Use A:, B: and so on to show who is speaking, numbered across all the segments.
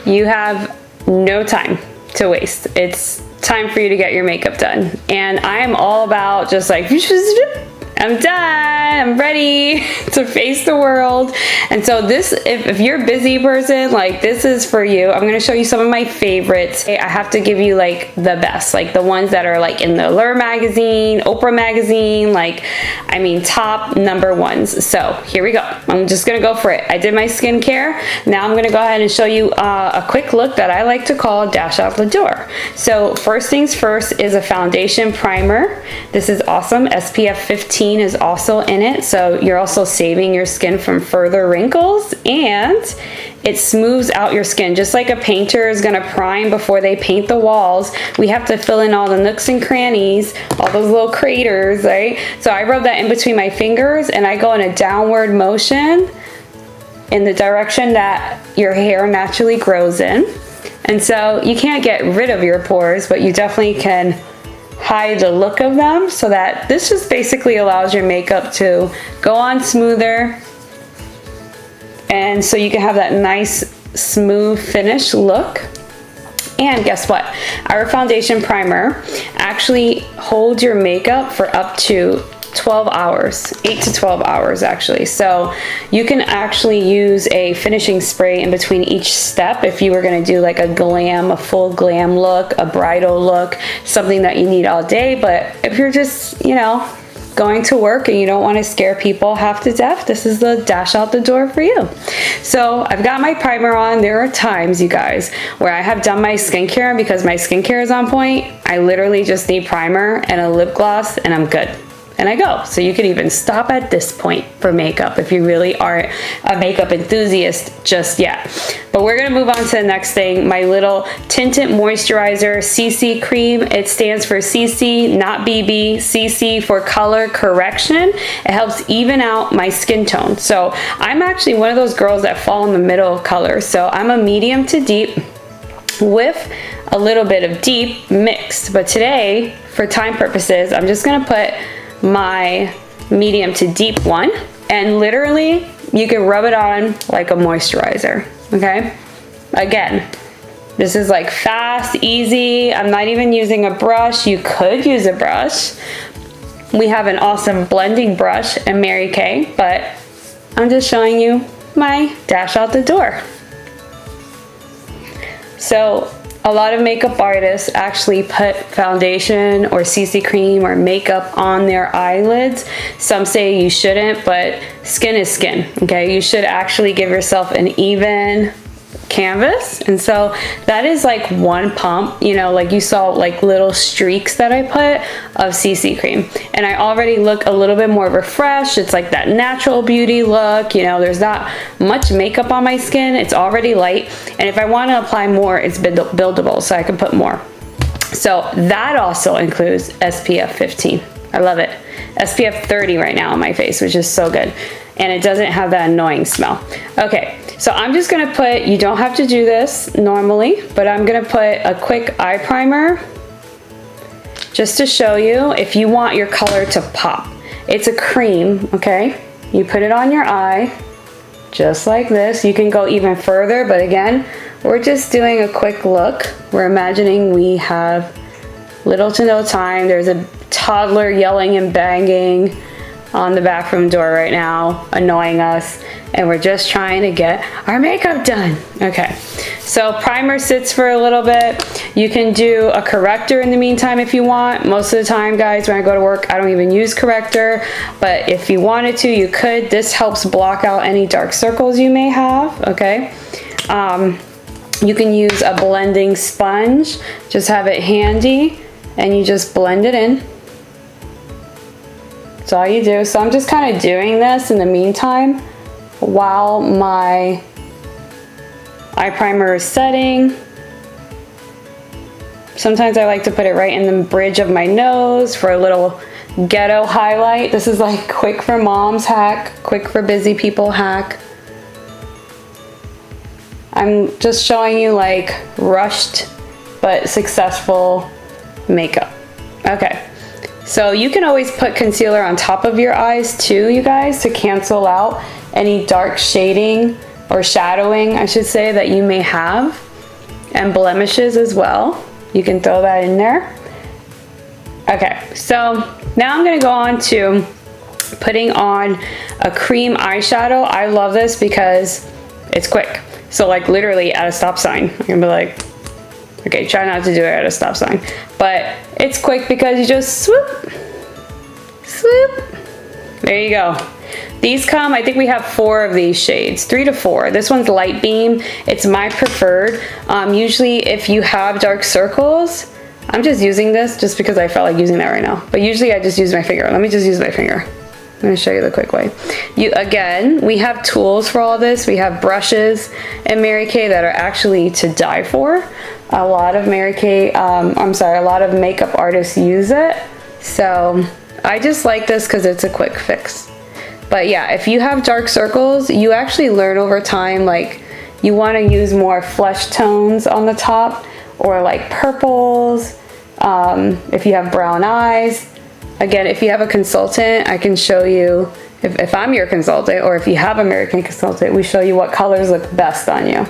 A: you have no time to waste. It's time for you to get your makeup done. And I am all about just like, I'm done, I'm ready to face the world. And so this, if you're a busy person, like this is for you. I'm gonna show you some of my favorites. I have to give you like the best, like the ones that are like in the Allure magazine, Oprah magazine, like, I mean, top number ones. So here we go. I'm just gonna go for it. I did my skincare. Now I'm gonna go ahead and show you a quick look that I like to call Dash Out the Door. So first things first is a foundation primer. This is awesome. SPF 15 is also in it, so you're also saving your skin from further wrinkles, and it smooths out your skin. Just like a painter is gonna prime before they paint the walls, we have to fill in all the nooks and crannies, all those little craters, right? So I rub that in between my fingers and I go in a downward motion in the direction that your hair naturally grows in. And so you can't get rid of your pores, but you definitely can hide the look of them, so that this just basically allows your makeup to go on smoother, and so you can have that nice smooth finish look. And guess what? Our foundation primer actually holds your makeup for up to 12 hours, 8 to 12 hours actually. So you can actually use a finishing spray in between each step if you were gonna do like a glam, a full glam look, a bridal look, something that you need all day. But if you're just, you know, going to work and you don't want to scare people half to death, this is the Dash Out the Door for you. So I've got my primer on. There are times, you guys, where I have done my skincare, because my skincare is on point. I literally just need primer and a lip gloss and I'm good. And I go. So you can even stop at this point for makeup if you really aren't a makeup enthusiast just yet. But we're gonna move on to the next thing, my little tinted moisturizer CC cream. It stands for CC, not BB. CC for color correction. It helps even out my skin tone. So I'm actually one of those girls that fall in the middle of color. So I'm a medium to deep with a little bit of deep mixed. But today, for time purposes, I'm just gonna put my medium to deep one, and literally you can rub it on like a moisturizer. Okay, again, this is like fast, easy. I'm not even using a brush. You could use a brush. We have an awesome blending brush in Mary Kay, but I'm just showing you my Dash Out the Door. So a lot of makeup artists actually put foundation or CC cream or makeup on their eyelids. Some say you shouldn't, but skin is skin, okay? You should actually give yourself an even canvas. And so that is like one pump, you know, like you saw like little streaks that I put of CC cream. And I already look a little bit more refreshed. It's like that natural beauty look, you know, there's not much makeup on my skin. It's already light. And if I want to apply more, it's buildable, so I can put more. So that also includes SPF 15. I love it. SPF 30 right now on my face, which is so good. And it doesn't have that annoying smell. Okay, so I'm just gonna put, you don't have to do this normally, but I'm gonna put a quick eye primer just to show you if you want your color to pop. It's a cream, okay? You put it on your eye, just like this. You can go even further, but again, we're just doing a quick look. We're imagining we have little to no time. There's a toddler yelling and banging on the bathroom door right now, annoying us, and we're just trying to get our makeup done. Okay, so primer sits for a little bit. You can do a corrector in the meantime if you want. Most of the time, guys, when I go to work, I don't even use corrector, but if you wanted to, you could. This helps block out any dark circles you may have, okay? You can use a blending sponge. Just have it handy, and you just blend it in. That's all you do. So I'm just kind of doing this in the meantime while my eye primer is setting. Sometimes I like to put it right in the bridge of my nose for a little ghetto highlight. This is like quick for moms hack, quick for busy people hack. I'm just showing you like rushed but successful makeup. Okay. So you can always put concealer on top of your eyes too, you guys, to cancel out any dark shading or shadowing, I should say, that you may have. and blemishes as well. You can throw that in there. Okay, so now I'm gonna go on to putting on a cream eyeshadow. I love this because it's quick. So like literally at a stop sign, I'm gonna be like, okay, try not to do it at a stop sign, but it's quick because you just swoop, swoop. There you go. These come, I think we have 4 of these shades, 3 to 4. This one's light beam. It's my preferred. Usually if you have dark circles, I'm just using this just because I felt like using that right now. But usually I just use my finger. Let me just use my finger. I'm gonna show you the quick way. Again, we have tools for all this. We have brushes in Mary Kay that are actually to die for. A lot of a lot of makeup artists use it. So I just like this because it's a quick fix. But yeah, if you have dark circles, you actually learn over time, like you want to use more flesh tones on the top, or like purples. If you have brown eyes, again, if you have a consultant, I can show you, if I'm your consultant, or if you have a Mary Kay consultant, we show you what colors look best on you.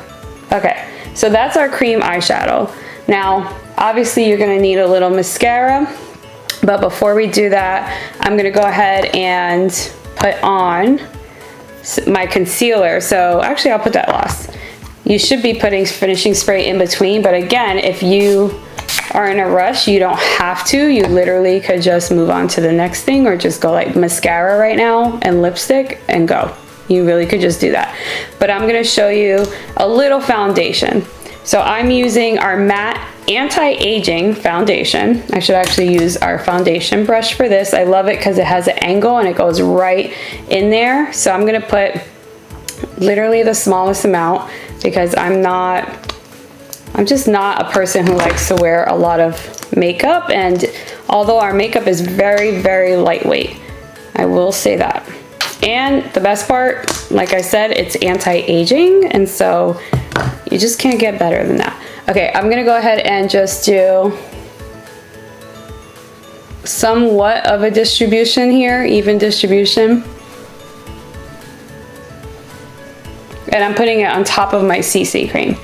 A: Okay, so that's our cream eyeshadow. Now, obviously you're gonna need a little mascara, but before we do that, I'm gonna go ahead and put on my concealer. So actually I'll put that last. You should be putting finishing spray in between, but again, if you are in a rush, you don't have to. You literally could just move on to the next thing, or just go like mascara right now and lipstick and go. You really could just do that. But I'm gonna show you a little foundation. So I'm using our matte anti-aging foundation. I should actually use our foundation brush for this. I love it because it has an angle and it goes right in there. So I'm gonna put literally the smallest amount because I'm just not a person who likes to wear a lot of makeup, and although our makeup is very, very lightweight, I will say that. And the best part, like I said, it's anti-aging, and so you just can't get better than that. Okay, I'm gonna go ahead and just do somewhat of a distribution here, even distribution. And I'm putting it on top of my CC cream.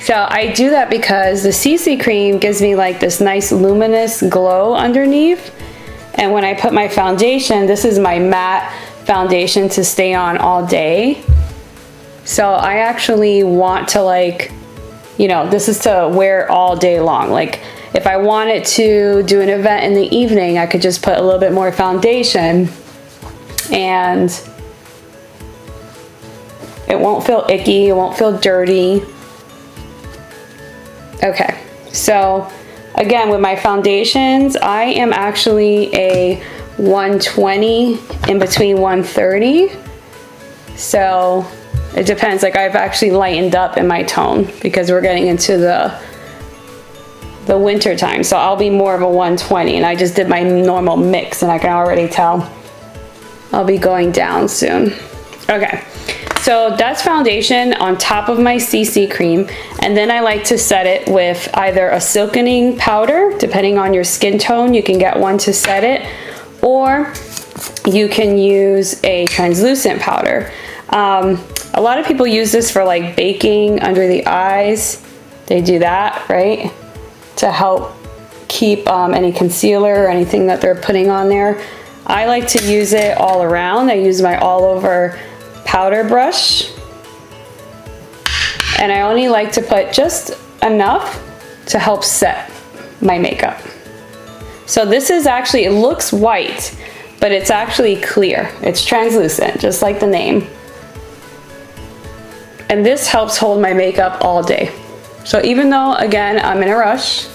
A: So I do that because the CC cream gives me like this nice luminous glow underneath. And when I put my foundation, this is my matte foundation to stay on all day. So I actually want to, like, you know, this is to wear all day long. Like if I wanted to do an event in the evening, I could just put a little bit more foundation and it won't feel icky, it won't feel dirty. Okay, so again, with my foundations, I am actually a 120 in between 130. So it depends, like I've actually lightened up in my tone because we're getting into the winter time. So I'll be more of a 120, and I just did my normal mix and I can already tell I'll be going down soon. Okay. So that's foundation on top of my CC cream, and then I like to set it with either a silkening powder, depending on your skin tone, you can get one to set it, or you can use a translucent powder. A lot of people use this for like baking under the eyes. They do that, right? To help keep any concealer or anything that they're putting on there. I like to use it all around. I use my all over powder brush, and I only like to put just enough to help set my makeup. So this is actually, it looks white, but it's actually clear. It's translucent, just like the name. And this helps hold my makeup all day. So even though, again, I'm in a rush,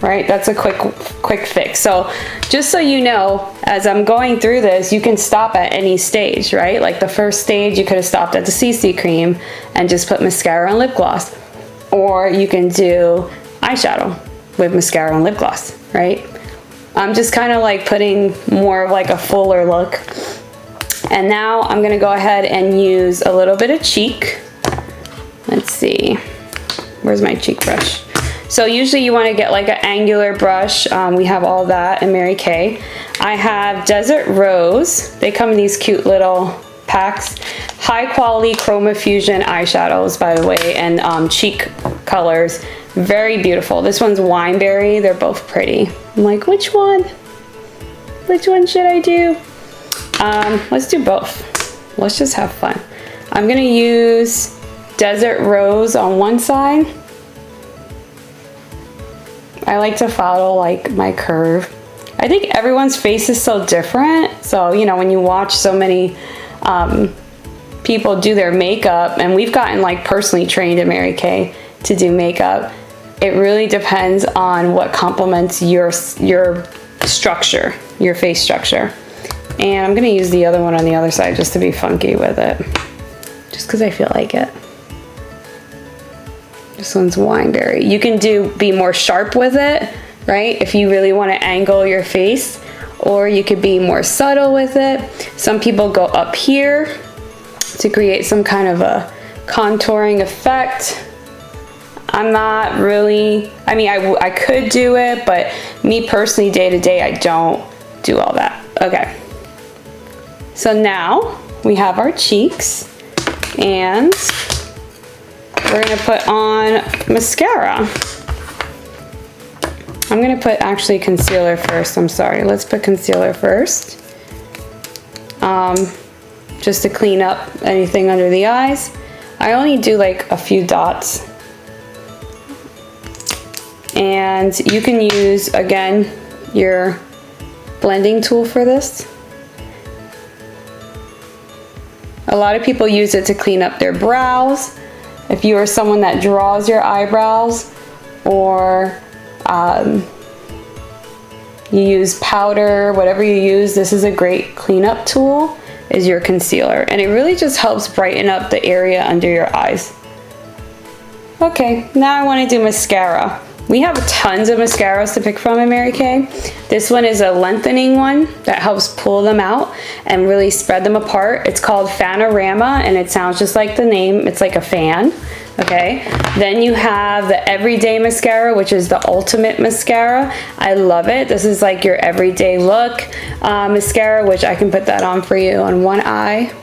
A: right? That's a quick fix. So just so you know, as I'm going through this, you can stop at any stage, right? Like the first stage, you could have stopped at the CC cream and just put mascara and lip gloss. Or you can do eyeshadow with mascara and lip gloss, right? I'm just kind of like putting more of like a fuller look. And now I'm gonna go ahead and use a little bit of cheek. Let's see, where's my cheek brush? So usually you want to get like an angular brush. We have all that in Mary Kay. I have Desert Rose. They come in these cute little packs. High quality Chroma Fusion eyeshadows, by the way, and cheek colors. Very beautiful. This one's Wineberry. They're both pretty. I'm like, which one? Which one should I do? Let's do both. Let's just have fun. I'm gonna use Desert Rose on one side. I like to follow like my curve. I think everyone's face is so different. So, you know, when you watch so many people do their makeup, and we've gotten like personally trained at Mary Kay to do makeup, it really depends on what complements your structure, your face structure. And I'm gonna use the other one on the other side just to be funky with it, just because I feel like it. This one's Wineberry. You can be more sharp with it, right? If you really want to angle your face, or you could be more subtle with it. Some people go up here to create some kind of a contouring effect. I'm not really, I mean, I could do it, but me personally, day to day, I don't do all that. Okay. So now we have our cheeks, and we're gonna put on mascara. I'm gonna put actually concealer first. I'm sorry. Let's put concealer first. Just to clean up anything under the eyes. I only do like a few dots. And you can use, again, your blending tool for this. A lot of people use it to clean up their brows. If you are someone that draws your eyebrows, or you use powder, whatever you use, this is a great cleanup tool, is your concealer. And it really just helps brighten up the area under your eyes. Okay, now I want to do mascara. We have tons of mascaras to pick from in Mary Kay. This one is a lengthening one that helps pull them out and really spread them apart. It's called Fanorama, and it sounds just like the name. It's like a fan, okay? Then you have the Everyday Mascara, which is the ultimate mascara. I love it. This is like your everyday look mascara, which I can put that on for you on one eye.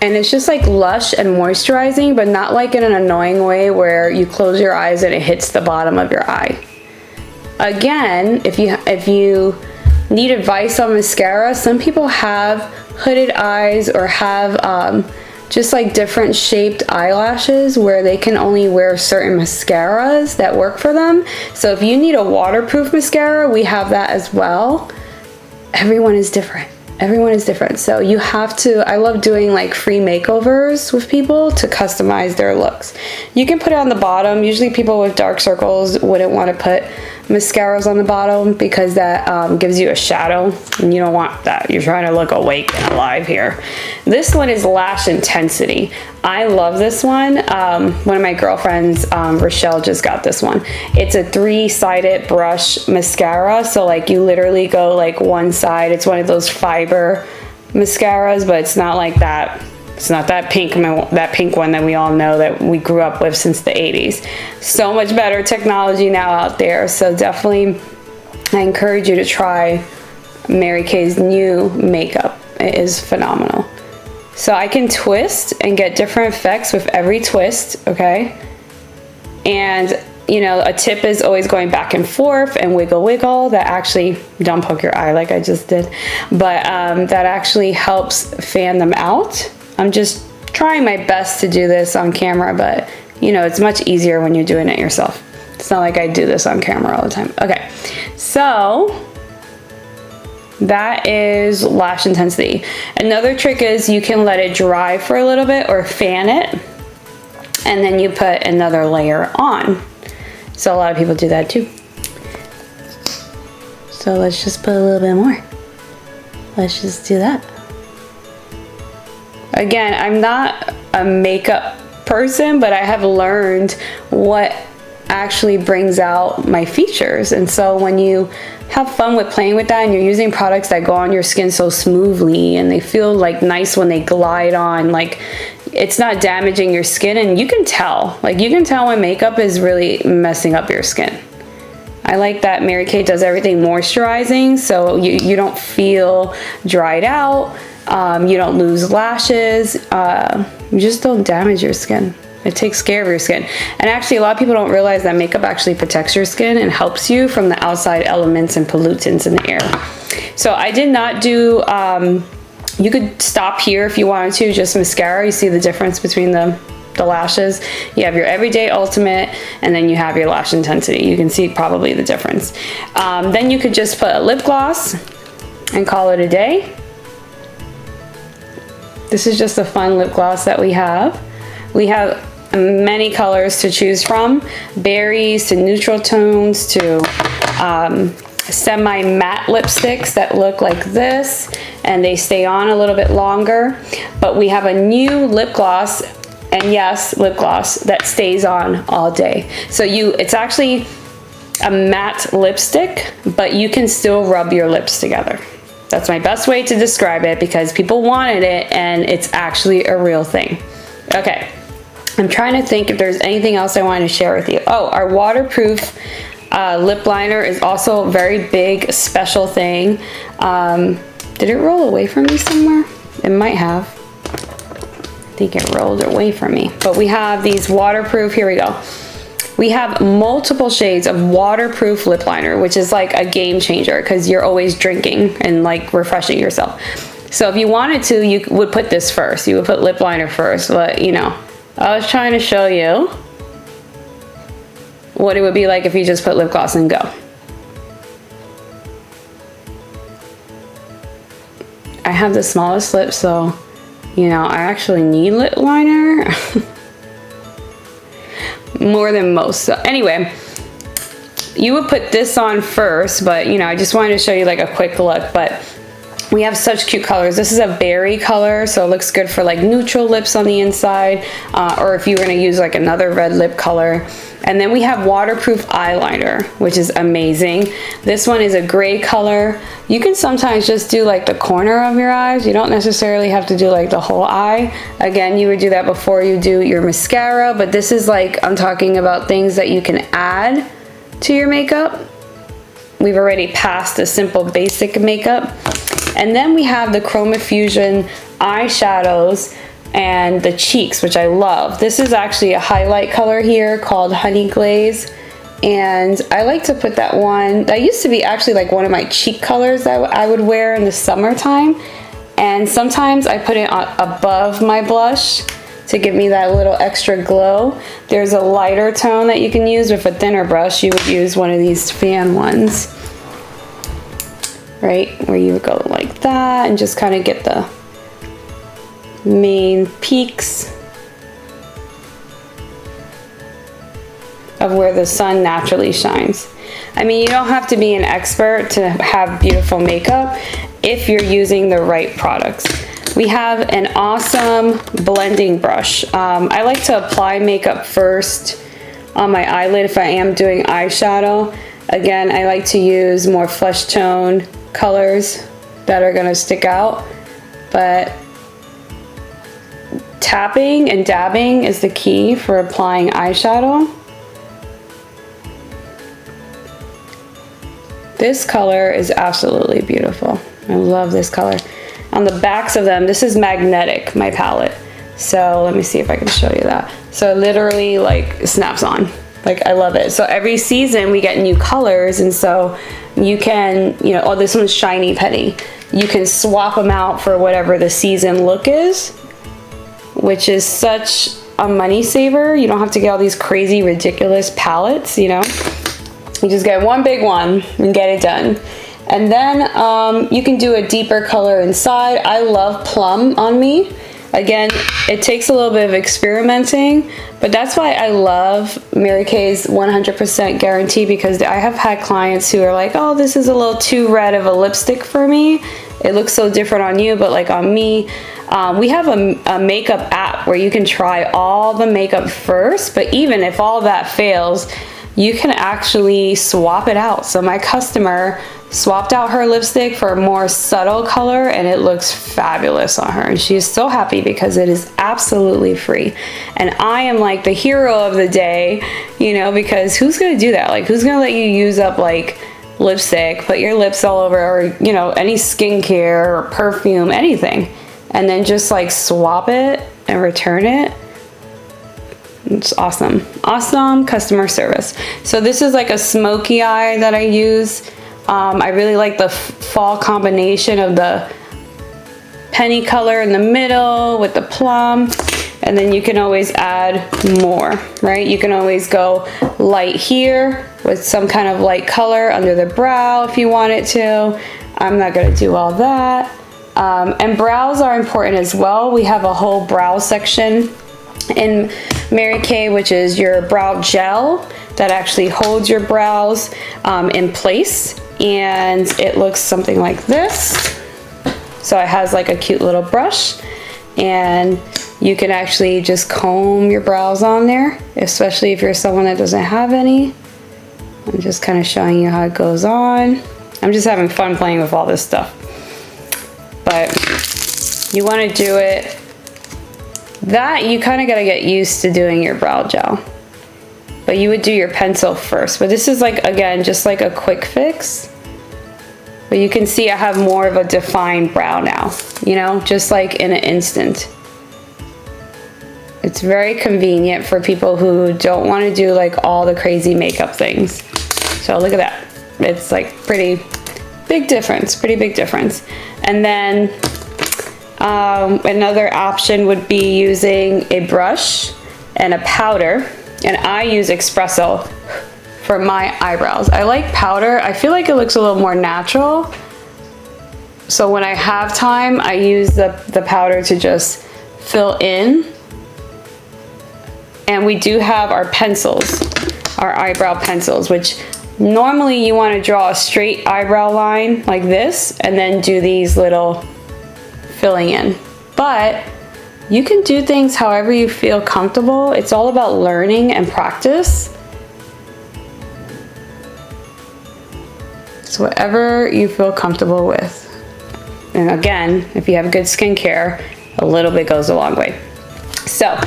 A: And it's just like lush and moisturizing, but not like in an annoying way where you close your eyes and it hits the bottom of your eye. Again, if you need advice on mascara, some people have hooded eyes or have just like different shaped eyelashes where they can only wear certain mascaras that work for them. So if you need a waterproof mascara, we have that as well. Everyone is different. Everyone is different. So you have to, I love doing like free makeovers with people to customize their looks. You can put it on the bottom. Usually people with dark circles wouldn't want to put mascaras on the bottom because that gives you a shadow, and you don't want that. You're trying to look awake and alive here. This one is Lash Intensity. I love this one. One of my girlfriends, Rochelle, just got this one. It's a 3-sided brush mascara. So like you literally go like one side. It's one of those fiber mascaras, but it's not like that. It's not that pink one that we all know that we grew up with since the 80s. So much better technology now out there. So definitely I encourage you to try Mary Kay's new makeup. It is phenomenal. So I can twist and get different effects with every twist, okay? And you know, a tip is always going back and forth and wiggle. That actually, don't poke your eye like I just did, but that actually helps fan them out. I'm just trying my best to do this on camera, but you know, it's much easier when you're doing it yourself. It's not like I do this on camera all the time. Okay, so that is Lash Intensity. Another trick is you can let it dry for a little bit or fan it, and then you put another layer on. So a lot of people do that too. So let's just put a little bit more. Let's just do that. Again, I'm not a makeup person, but I have learned what actually brings out my features. And so when you have fun with playing with that and you're using products that go on your skin so smoothly and they feel like nice when they glide on, like it's not damaging your skin, and you can tell when makeup is really messing up your skin. I like that Mary Kay does everything moisturizing, so you don't feel dried out, you don't lose lashes, you just don't damage your skin. It takes care of your skin. And actually, a lot of people don't realize that makeup actually protects your skin and helps you from the outside elements and pollutants in the air. So I did not do, you could stop here if you wanted to, just mascara. You see the difference between the lashes. You have your Everyday Ultimate, and then you have your Lash Intensity. You can see probably the difference. Then you could just put a lip gloss and call it a day. This is just a fun lip gloss that we have. We have many colors to choose from, berries to neutral tones to semi-matte lipsticks that look like this, and they stay on a little bit longer. But we have a new lip gloss, and yes, lip gloss that stays on all day. So it's actually a matte lipstick, but you can still rub your lips together. That's my best way to describe it because people wanted it, and it's actually a real thing. Okay. I'm trying to think if there's anything else I wanted to share with you. Oh, our waterproof lip liner is also a very big special thing. Did it roll away from me somewhere? It might have. I think it rolled away from me. But we have these waterproof, here we go. We have multiple shades of waterproof lip liner, which is like a game changer because you're always drinking and like refreshing yourself. So if you wanted to, you would put this first. You would put lip liner first, but you know, I was trying to show you what it would be like if you just put lip gloss and go. I have the smallest lips, so, you know, I actually need lip liner more than most. So anyway, you would put this on first, but, you know, I just wanted to show you like a quick look, but we have such cute colors. This is a berry color, so it looks good for like neutral lips on the inside, or if you were gonna use like another red lip color. And then we have waterproof eyeliner, which is amazing. This one is a gray color. You can sometimes just do like the corner of your eyes. You don't necessarily have to do like the whole eye. Again, you would do that before you do your mascara, but this is like, I'm talking about things that you can add to your makeup. We've already passed the simple basic makeup. And then we have the Chroma Fusion eyeshadows and the cheeks, which I love. This is actually a highlight color here called Honey Glaze. And I like to put that one, that used to be actually like one of my cheek colors that I would wear in the summertime. And sometimes I put it on above my blush to give me that little extra glow. There's a lighter tone that you can use with a thinner brush. You would use one of these fan ones, right, where you would go like that and just kind of get the main peaks of where the sun naturally shines. I mean, you don't have to be an expert to have beautiful makeup if you're using the right products. We have an awesome blending brush. I like to apply makeup first on my eyelid if I am doing eyeshadow. Again, I like to use more flesh tone colors that are gonna stick out, but tapping and dabbing is the key for applying eyeshadow. This color is absolutely beautiful. I love this color. On the backs of them, this is magnetic, my palette. So let me see if I can show you that. So it literally like snaps on. Like, I love it. So every season we get new colors, and so you can, you know, oh, this one's Shiny Penny. You can swap them out for whatever the season look is, which is such a money saver. You don't have to get all these crazy, ridiculous palettes, you know. You just get one big one and get it done. And then you can do a deeper color inside. I love plum on me. Again, it takes a little bit of experimenting, but that's why I love Mary Kay's 100% guarantee, because I have had clients who are like, oh, this is a little too red of a lipstick for me. It looks so different on you, but like on me, we have a makeup app where you can try all the makeup first, but even if all that fails, you can actually swap it out. So my customer swapped out her lipstick for a more subtle color and it looks fabulous on her. And she's so happy because it is absolutely free. And I am like the hero of the day, you know, because who's gonna do that? Like, who's gonna let you use up like lipstick, put your lips all over, or, you know, any skincare or perfume, anything, and then just like swap it and return it? It's awesome. Awesome customer service. So this is like a smoky eye that I use. I really like the fall combination of the penny color in the middle with the plum. And then you can always add more, right? You can always go light here with some kind of light color under the brow if you want it to. I'm not gonna do all that. And brows are important as well. We have a whole brow section in Mary Kay, which is your brow gel that actually holds your brows in place, and it looks something like this. So it has like a cute little brush, and you can actually just comb your brows on there, especially if you're someone that doesn't have any. I'm just kind of showing you how it goes on. I'm just having fun playing with all this stuff, but you want to do it that you kind of got to get used to doing your brow gel, but you would do your pencil first. But this is like, again, just like a quick fix, but you can see I have more of a defined brow now, you know, just like in an instant. It's very convenient for people who don't want to do like all the crazy makeup things. So look at that. It's like pretty big difference, pretty big difference. And then another option would be using a brush and a powder, and I use espresso for my eyebrows. I like powder. I feel like it looks a little more natural. So when I have time, I use the powder to just fill in. And we do have our pencils, our eyebrow pencils, which normally you want to draw a straight eyebrow line like this and then do these little filling in. But you can do things however you feel comfortable. It's all about learning and practice. So whatever you feel comfortable with. And again, if you have good skincare, a little bit goes a long way. So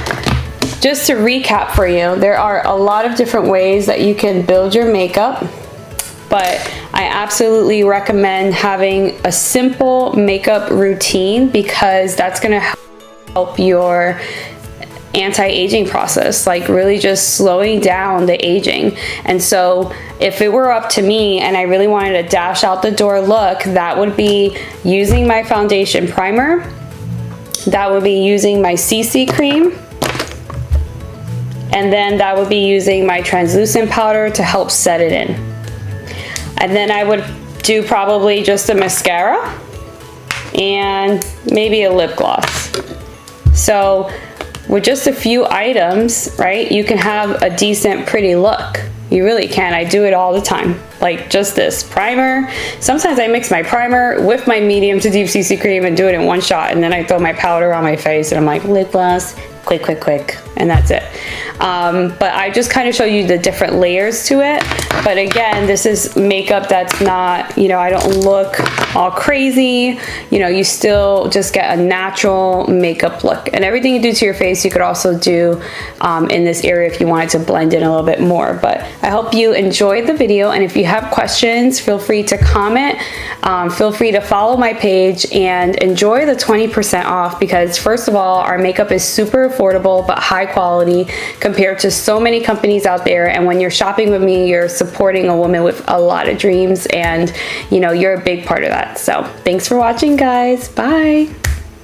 A: just to recap for you, there are a lot of different ways that you can build your makeup, but I absolutely recommend having a simple makeup routine because that's gonna help your anti-aging process, like really just slowing down the aging. And so if it were up to me and I really wanted a dash out the door look, that would be using my foundation primer, that would be using my CC cream, and then that would be using my translucent powder to help set it in. And then I would do probably just a mascara and maybe a lip gloss. So with just a few items, right, you can have a decent, pretty look. You really can. I do it all the time. Like just this primer. Sometimes I mix my primer with my medium to deep CC cream and do it in one shot, and then I throw my powder on my face and I'm like, lip gloss, quick, quick, quick, and that's it. But I just kind of show you the different layers to it. But again, this is makeup that's not, you know, I don't look all crazy. You know, you still just get a natural makeup look. And everything you do to your face, you could also do in this area if you wanted to blend in a little bit more. But I hope you enjoyed the video. And if you have questions, feel free to comment. Feel free to follow my page and enjoy the 20% off, because first of all, our makeup is super affordable but high quality compared to so many companies out there. And when you're shopping with me, you're supporting a woman with a lot of dreams, and you know, you're a big part of that. So thanks for watching, guys. Bye.